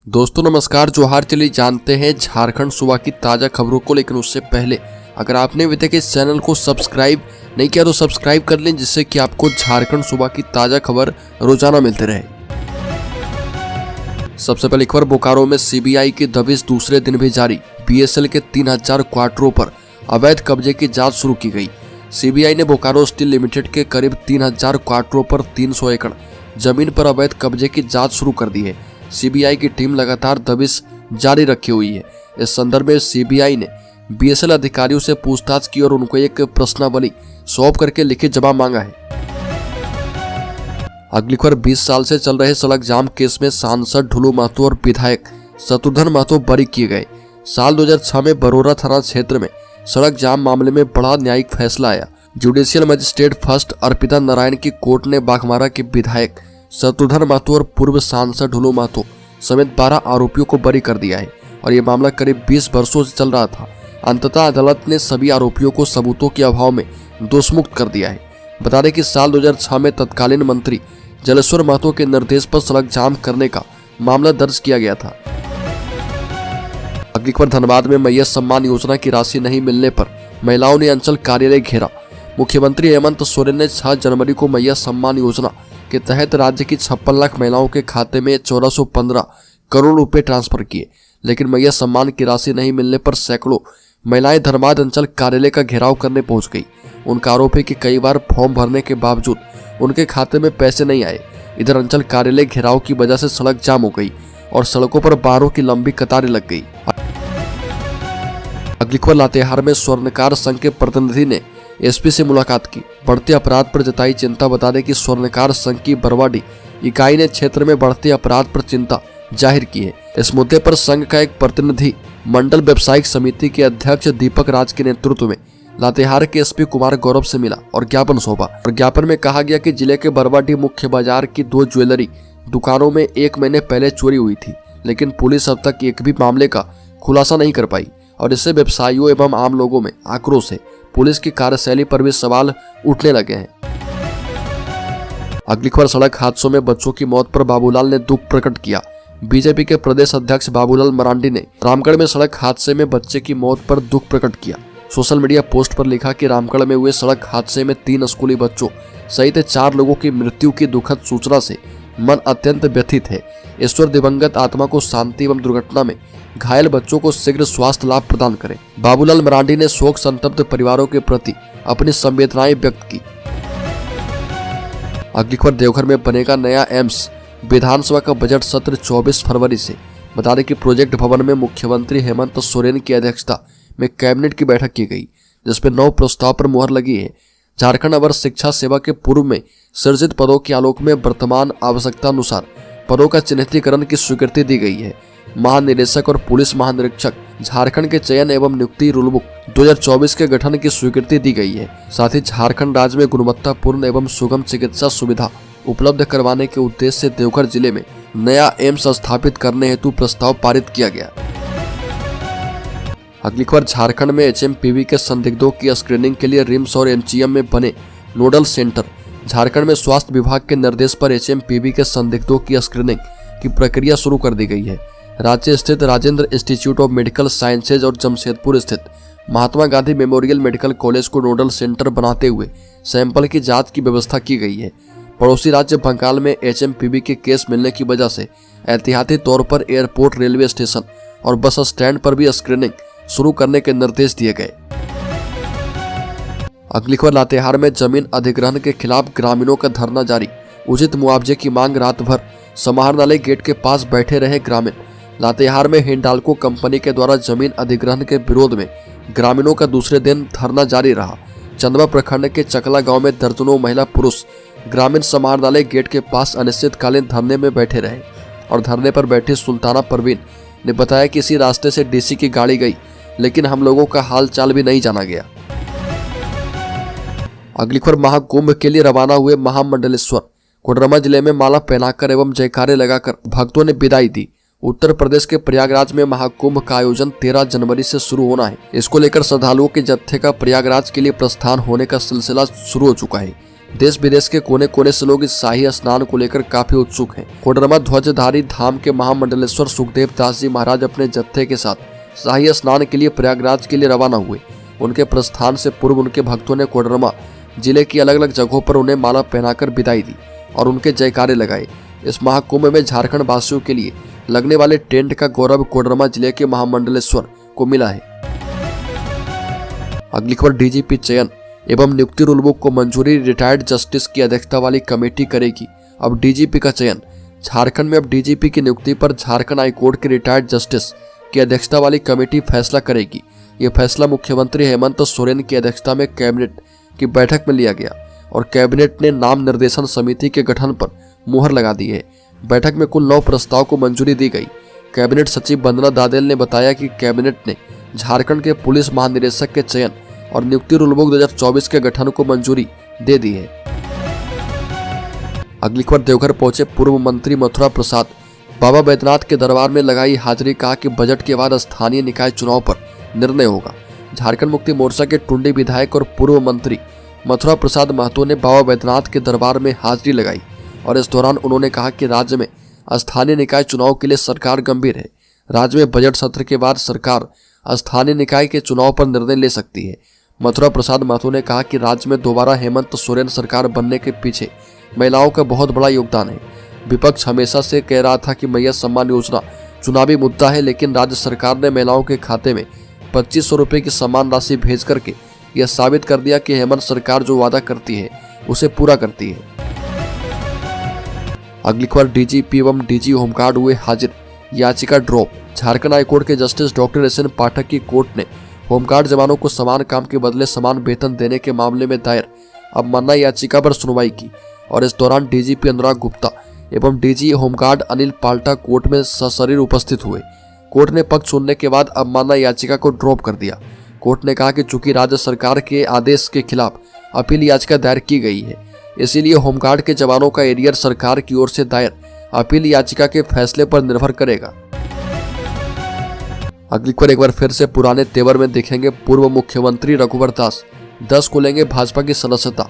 दोस्तों नमस्कार, जोहार। चलिए जानते हैं झारखंड सूबा की ताज़ा खबरों को। लेकिन उससे पहले अगर आपने अभी तक इस चैनल को सब्सक्राइब नहीं किया तो सब्सक्राइब कर लें, जिससे कि आपको झारखंड सूबा की ताज़ा खबर रोजाना मिलते रहे। सबसे पहले खबर, बोकारो में सीबीआई की दबिश दूसरे दिन भी जारी। बीएसएल के 3000 क्वार्टरों पर अवैध कब्जे की जांच शुरू की गई। सीबीआई ने बोकारो स्टील लिमिटेड के करीब 3000 क्वार्टरों पर 300 एकड़ जमीन पर अवैध कब्जे की जांच शुरू कर दी है। सीबीआई की टीम लगातार दबिश जारी रखी हुई है। इस संदर्भ में सीबीआई ने बीएसएल अधिकारियों से पूछताछ की और उनको एक प्रश्नावली सौंप करके लिखित जवाब मांगा है। अगली खबर, 20 साल से चल रहे सड़क जाम केस में सांसद ढुलू महतो और विधायक शत्रुघ्न महतो बरी किए गए। साल 2006 में बरोरा थाना क्षेत्र में सड़क जाम मामले में बड़ा न्यायिक फैसला आया। Judicial magistrate first Arpita Narayan की कोर्ट ने बाघमारा के विधायक शत्रुघ्न महतो और पूर्व सांसद ढुलू महतो समेत 12 आरोपियों को बरी कर दिया है और ये मामला करीब 20 वर्षों से चल रहा था। अंततः अदालत ने सभी आरोपियों को सबूतों के अभाव में दोषमुक्त कर दिया है। बता दें कि साल 2006 में तत्कालीन मंत्री जलेश्वर महतो के निर्देश पर सड़क जाम करने का मामला दर्ज किया गया था। अगली खबर, धनबाद में मैया सम्मान योजना की राशि नहीं मिलने पर महिलाओं ने अंचल कार्यालय घेरा। मुख्यमंत्री हेमंत सोरेन ने 6 जनवरी को मैया सम्मान योजना के तहत राज्य की 56 लाख महिलाओं के खाते में 1415 करोड़ रुपए ट्रांसफर किए, लेकिन मैया सम्मान की राशि नहीं मिलने पर सैकड़ों महिलाएं धनबाद अंचल कार्यालय का घेराव करने पहुंच गई। उनका आरोप है कि कई बार फॉर्म भरने के बावजूद उनके खाते में पैसे नहीं आए। इधर अंचल कार्यालय घेराव की वजह से सड़क जाम हो गई और सड़कों पर वाहनों की लंबी कतारें लग गई। अगली खबर, लातेहार में स्वर्णकार संघ के प्रतिनिधि ने एसपी से मुलाकात की। बढ़ते अपराध पर जताई चिंता। बता दें कि स्वर्णकार संघ की बरवाडी इकाई ने क्षेत्र में बढ़ते अपराध पर चिंता जाहिर की है। इस मुद्दे पर संघ का एक प्रतिनिधि मंडल व्यावसायिक समिति के अध्यक्ष दीपक राज के नेतृत्व में लातेहार के एसपी कुमार गौरव से मिला और ज्ञापन सौंपा। और ज्ञापन में कहा गया कि जिले के बरवाडी मुख्य बाजार की 2 ज्वेलरी दुकानों में 1 महीने पहले चोरी हुई थी, लेकिन पुलिस अब तक एक भी मामले का खुलासा नहीं कर पाई और इससे व्यवसायियों एवं आम लोगों में आक्रोश है। पुलिस की कार्यशैली पर भी सवाल उठने लगे हैं। अगली खबर, सड़क हादसों में बच्चों की मौत पर बाबूलाल ने दुख प्रकट किया। बीजेपी के प्रदेश अध्यक्ष बाबूलाल मरांडी ने रामगढ़ में सड़क हादसे में बच्चे की मौत पर दुख प्रकट किया। सोशल मीडिया पोस्ट पर लिखा कि रामगढ़ में हुए सड़क हादसे में 3 स्कूली बच्चों सहित 4 लोगों की मृत्यु की दुखद सूचना से मन अत्यंत व्यथित है। ईश्वर दिवंगत आत्मा को शांति एवं दुर्घटना में घायल बच्चों को शीघ्र स्वास्थ्य लाभ प्रदान करे। बाबूलाल मरांडी ने शोक संतप्त परिवारों के प्रति अपनी संवेदनाएं व्यक्त की। अगली खबर, देवघर में बनेगा नया एम्स। विधानसभा का बजट सत्र 24 फरवरी से। बता दें कि प्रोजेक्ट भवन में मुख्यमंत्री हेमंत सोरेन की अध्यक्षता में कैबिनेट की बैठक की गई, जिसमें 9 प्रस्ताव पर मुहर लगी है। झारखंड अवर शिक्षा सेवा के पूर्व में सृजित पदों के आलोक में वर्तमान आवश्यकता अनुसार पदों का चिन्हितीकरण की स्वीकृति दी गई है। महानिदेशक और पुलिस महानिरीक्षक झारखंड के चयन एवं नियुक्ति रूलबुक 2024 के गठन की स्वीकृति दी गई है। साथ ही झारखंड राज्य में गुणवत्तापूर्ण एवं सुगम चिकित्सा सुविधा उपलब्ध करवाने के उद्देश्य से देवघर जिले में नया एम्स स्थापित करने हेतु प्रस्ताव पारित किया गया। अगली खबर, झारखंड में एचएमपीवी के संदिग्धों की स्क्रीनिंग के लिए रिम्स और एमजीएम में बने नोडल सेंटर। झारखंड में स्वास्थ्य विभाग के निर्देश पर एचएमपीवी के संदिग्धों की स्क्रीनिंग की प्रक्रिया शुरू कर दी गई है। रांची स्थित Rajendra institute of medical sciences और जमशेदपुर स्थित Mahatma Gandhi memorial medical college को नोडल सेंटर बनाते हुए सैंपल की जांच की व्यवस्था की गई है। पड़ोसी राज्य बंगाल में एचएमपीवी के केस मिलने की वजह से एहतियाती तौर पर एयरपोर्ट, रेलवे स्टेशन और बस स्टैंड पर भी स्क्रीनिंग शुरू करने के निर्देश दिए गए। अगली खबर, लातेहार में जमीन अधिग्रहण के खिलाफ ग्रामीणों का धरना जारी। उचित मुआवजे की मांग। रात भर समाहरणालय गेट के पास बैठे रहे ग्रामीण। लातेहार में हिंडाल्को कंपनी के द्वारा जमीन अधिग्रहण के विरोध में ग्रामीणों का दूसरे दिन धरना जारी रहा। चंदवा प्रखंड के चकला गांव में दर्जनों महिला पुरुष ग्रामीण समाहरणालय गेट के पास अनिश्चितकालीन धरने में बैठे रहे और धरने पर बैठी सुल्ताना परवीन ने बताया कि इसी रास्ते से डीसी की गाड़ी गई, लेकिन हम लोगों का हाल चाल भी नहीं जाना गया। अगली खबर, महाकुंभ के लिए रवाना हुए महामंडलेश्वर। कोडरमा जिले में माला पहनाकर एवं जयकारे लगाकर भक्तों ने विदाई दी। उत्तर प्रदेश के प्रयागराज में महाकुंभ का आयोजन 13 जनवरी से शुरू होना है। इसको लेकर श्रद्धालुओं के जत्थे का प्रयागराज के लिए प्रस्थान होने का सिलसिला शुरू हो चुका है। देश विदेश के कोने कोने से लोग इस शाही स्नान को लेकर काफी उत्सुक हैं। कोडरमा ध्वजधारी धाम के महामंडलेश्वर सुखदेव दास जी महाराज अपने जत्थे के साथ शाही स्नान के लिए प्रयागराज के लिए रवाना हुए। उनके प्रस्थान से पूर्व उनके भक्तों ने कोडरमा जिले की अलग अलग जगहों पर उन्हें माला पहनाकर विदाई दी और उनके जयकारे लगाए। इस महाकुंभ में झारखंड वासियों के लिए लगने वाले टेंट का गौरव कोडरमा जिले के महामंडलेश्वर को मिला है। अगली खबर, डीजीपी चयन एवं नियुक्ति रूल बुक को मंजूरी रिटायर्ड जस्टिस की अध्यक्षता वाली कमेटी करेगी। अब डीजीपी का चयन। झारखंड में अब डीजीपी की नियुक्ति पर झारखंड हाईकोर्ट के रिटायर्ड जस्टिस की अध्यक्षता वाली कमेटी फैसला करेगी। यह फैसला मुख्यमंत्री हेमंत सोरेन की अध्यक्षता में कैबिनेट की बैठक में लिया गया और कैबिनेट ने नाम निर्देशन समिति के गठन पर मुहर लगा दी है। बैठक में कुल 9 प्रस्ताव को मंजूरी दी गई। कैबिनेट सचिव वंदना दादेल ने बताया कि कैबिनेट ने झारखंड के पुलिस महानिदेशक के चयन और नियुक्ति रूल बुक 2024 के गठन को मंजूरी दे दी है। अगली खबर, देवघर पहुंचे पूर्व मंत्री मथुरा प्रसाद, बाबा बैद्यनाथ के दरबार में लगाई हाजिरी। कहा कि बजट के बाद स्थानीय निकाय चुनाव पर निर्णय होगा। झारखंड मुक्ति मोर्चा के टुंडी विधायक और पूर्व मंत्री मथुरा प्रसाद महतो ने बाबा बैद्यनाथ के दरबार में हाजिरी लगाई और इस दौरान उन्होंने कहा कि राज्य में स्थानीय निकाय चुनाव के लिए सरकार गंभीर है। राज्य में बजट सत्र के बाद सरकार स्थानीय निकाय के चुनाव पर निर्णय ले सकती है। मथुरा प्रसाद महतो ने कहा कि राज्य में दोबारा हेमंत सोरेन सरकार बनने के पीछे महिलाओं का बहुत बड़ा योगदान है। विपक्ष हमेशा से कह रहा था कि मैया सम्मान योजना चुनावी मुद्दा है, लेकिन राज्य सरकार ने महिलाओं के खाते में 2500 रुपये की सम्मान राशि भेज करके यह साबित कर दिया कि हेमंत सरकार जो वादा करती है उसे पूरा करती है। अगली खबर, डीजीपी एवं डीजी होमगार्ड हुए हाजिर, याचिका ड्रॉप। झारखंड हाईकोर्ट के जस्टिस डॉक्टर एस.एन. पाठक की कोर्ट ने होमगार्ड जवानों को समान काम के बदले समान वेतन देने के मामले में दायर अवमानना याचिका पर सुनवाई की और इस दौरान डीजीपी अनुराग गुप्ता एवं डीजी होमगार्ड अनिल पाल्टा कोर्ट में सशरीर उपस्थित हुए। कोर्ट ने पक्ष सुनने के बाद अवमानना याचिका को ड्रॉप कर दिया। कोर्ट ने कहा कि चूंकि राज्य सरकार के आदेश के खिलाफ अपील याचिका दायर की गई है, इसीलिए होमगार्ड के जवानों का एरियर सरकार की ओर से दायर अपील याचिका के फैसले पर निर्भर करेगा। अगली खबर, एक बार फिर से पुराने तेवर में दिखेंगे पूर्व मुख्यमंत्री रघुवर दास, 10 को लेंगे भाजपा की सदस्यता।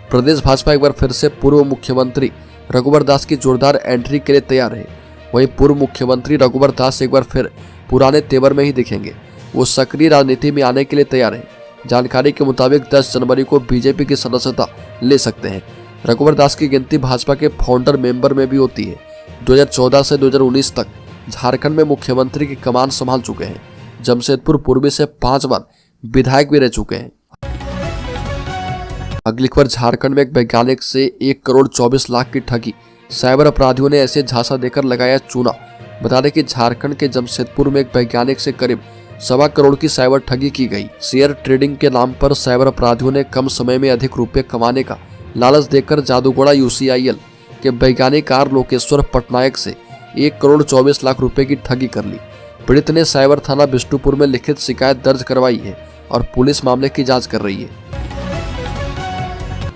प्रदेश भाजपा एक बार फिर से पूर्व मुख्यमंत्री रघुवर दास की जोरदार एंट्री के लिए तैयार है। वहीं पूर्व मुख्यमंत्री रघुवर दास एक बार फिर पुराने तेवर में ही दिखेंगे। वो सक्रिय राजनीति में आने के लिए तैयार है। जानकारी के मुताबिक 10 जनवरी को बीजेपी की सदस्यता ले सकते हैं। रघुवर दास की गिनती भाजपा के फाउंडर मेंबर में भी होती है। 2014 से 2019 तक झारखंड में मुख्यमंत्री की कमान संभाल चुके हैं। जमशेदपुर पूर्वी से 5 बार विधायक भी रह चुके हैं। अगली खबर, झारखंड में एक वैज्ञानिक से 1 करोड़ 24 लाख की ठगी, साइबर अपराधियों ने ऐसे झांसा देकर लगाया चूना। बता दें कि झारखंड के जमशेदपुर में एक वैज्ञानिक से करीब 1.25 करोड़ की साइबर ठगी की गई। शेयर ट्रेडिंग के नाम पर साइबर अपराधियों ने कम समय में अधिक रुपए कमाने का लालच देकर जादूगोड़ा यूसीआईएल के वैज्ञानिक आर लोकेश्वर पटनायक से 1 करोड़ 24 लाख रुपए की ठगी कर ली। पीड़ित ने साइबर थाना बिष्टुपुर में लिखित शिकायत दर्ज करवाई है और पुलिस मामले की जांच कर रही है।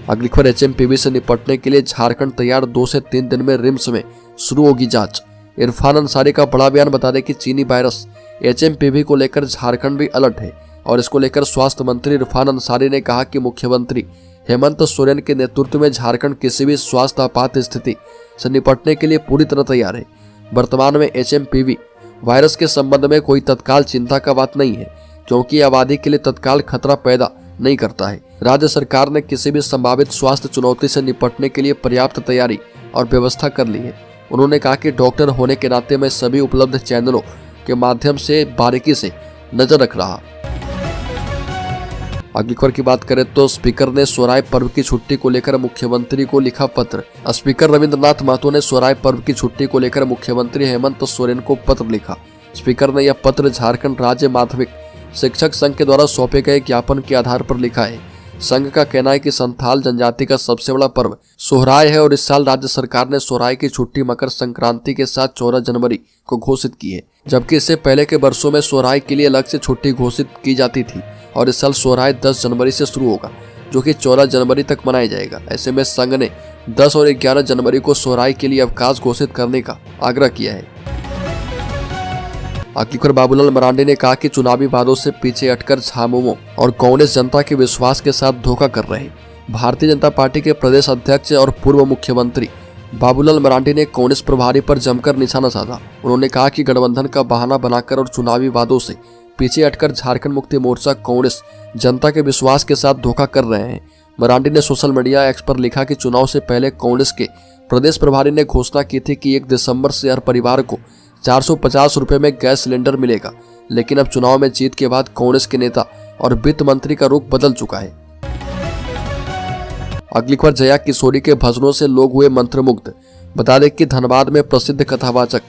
अगली खबर, एचएमपीवी से निपटने के लिए झारखंड तैयार, 2 से 3 दिन में रिम्स में शुरू होगी जांच। इरफान अंसारी का बड़ा बयान। बता दें कि चीनी वायरस एचएमपीवी को लेकर झारखंड भी अलर्ट है और इसको लेकर स्वास्थ्य मंत्री इरफान अंसारी ने कहा कि मुख्यमंत्री हेमंत सोरेन के नेतृत्व में झारखंड किसी भी स्वास्थ्य आपात स्थिति से निपटने के लिए पूरी तरह तैयार है। वर्तमान में एचएमपीवी वायरस के संबंध में कोई तत्काल चिंता का बात नहीं है, क्योंकि आबादी के लिए तत्काल खतरा पैदा नहीं करता है। राज्य सरकार ने किसी भी संभावित स्वास्थ्य चुनौती से निपटने के लिए पर्याप्त तैयारी और व्यवस्था कर ली है। उन्होंने कहा कि डॉक्टर होने के नाते मैं सभी उपलब्ध चैनलों के माध्यम से बारीकी से नजर रख रहा। अगली खबर की बात करें तो स्पीकर ने सोहराय पर्व की छुट्टी को लेकर मुख्यमंत्री को लिखा पत्र। स्पीकर रविंद्रनाथ महतो ने सोहराय पर्व की छुट्टी को लेकर मुख्यमंत्री हेमंत सोरेन को पत्र लिखा। स्पीकर ने यह पत्र झारखंड राज्य माध्यमिक शिक्षक संघ के द्वारा सौंपे गए ज्ञापन के आधार पर लिखा है। संघ का कहना है कि संथाल जनजाति का सबसे बड़ा पर्व सोहराय है और इस साल राज्य सरकार ने सोहराय की छुट्टी मकर संक्रांति के साथ 14 जनवरी को घोषित की है, जबकि इससे पहले के वर्षों में सोहराय के लिए अलग से छुट्टी घोषित की जाती थी और इस साल सोहराय 10 जनवरी से शुरू होगा, जो कि 14 जनवरी तक मनाया जाएगा। ऐसे में संघ ने 10 और 11 जनवरी को सोहराय के लिए अवकाश घोषित करने का आग्रह किया है। अगली खबर, बाबूलाल मरांडी ने कहा कि चुनावी वादों से पीछे हटकर झामुमो और कांग्रेस जनता के विश्वास के साथ धोखा कर रहे हैं। भारतीय जनता पार्टी के प्रदेश अध्यक्ष और पूर्व मुख्यमंत्री बाबूलाल मरांडी ने कांग्रेस प्रभारी पर जमकर निशाना साधा। उन्होंने कहा कि गठबंधन का बहाना बनाकर और चुनावी वादों से पीछे हटकर झारखंड मुक्ति मोर्चा कांग्रेस जनता के विश्वास के साथ धोखा कर रहे हैं। मरांडी ने सोशल मीडिया एक्स पर लिखा कि चुनाव से पहले कांग्रेस के प्रदेश प्रभारी ने घोषणा की थी कि 1 दिसंबर से हर परिवार को 450 रुपए में गैस सिलेंडर मिलेगा, लेकिन अब चुनाव में जीत के बाद कांग्रेस के नेता और वित्त मंत्री का रुख बदल चुका है। अगली खबर, जया किशोरी के भजनों से लोग हुए मंत्रमुग्ध। बता दें कि धनबाद में प्रसिद्ध कथावाचक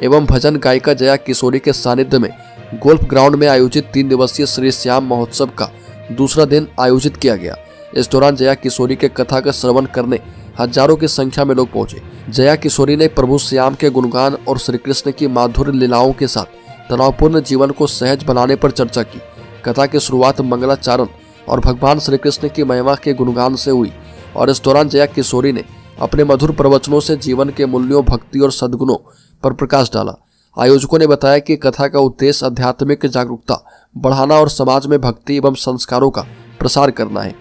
एवं भजन गायिका जया किशोरी के सानिध्य में गोल्फ ग्राउंड में आयोजित 3 दिवसीय श्री श्याम महोत्सव का दूसरा दिन आयोजित किया गया। इस दौरान जया किशोरी के कथा का श्रवण करने हजारों की संख्या में लोग पहुंचे। जया किशोरी ने प्रभु श्याम के गुणगान और श्री कृष्ण की माधुर्य लीलाओं के साथ तनावपूर्ण जीवन को सहज बनाने पर चर्चा की। कथा की शुरुआत मंगलाचरण और भगवान श्री कृष्ण की महिमा के गुणगान से हुई और इस दौरान जया किशोरी ने अपने मधुर प्रवचनों से जीवन के मूल्यों, भक्ति और सद्गुणों पर प्रकाश डाला। आयोजकों ने बताया कि कथा का उद्देश्य आध्यात्मिक जागरूकता बढ़ाना और समाज में भक्ति एवं संस्कारों का प्रसार करना है।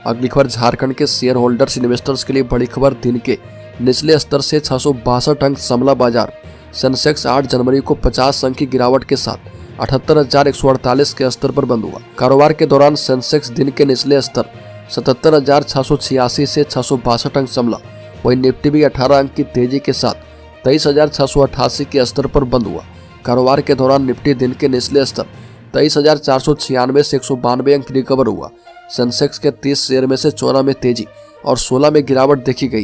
अगली खबर, झारखंड के शेयर होल्डर्स इन्वेस्टर्स के लिए बड़ी खबर। दिन के निचले स्तर से 662 अंक संभला बाजार। सेंसेक्स 8 जनवरी को 50 अंक की गिरावट के साथ 78,148 के स्तर पर बंद हुआ। कारोबार के दौरान सेंसेक्स दिन के निचले स्तर 77,686 से 662 अंक संभला। वहीं निफ्टी भी 18 अंक की तेजी के साथ 23,688 के स्तर पर बंद हुआ। कारोबार के दौरान निफ्टी दिन के निचले स्तर 23,496 से 192 अंक रिकवर हुआ। सेंसेक्स के 30 शेयर में से 14 में तेजी और 16 में गिरावट देखी गई।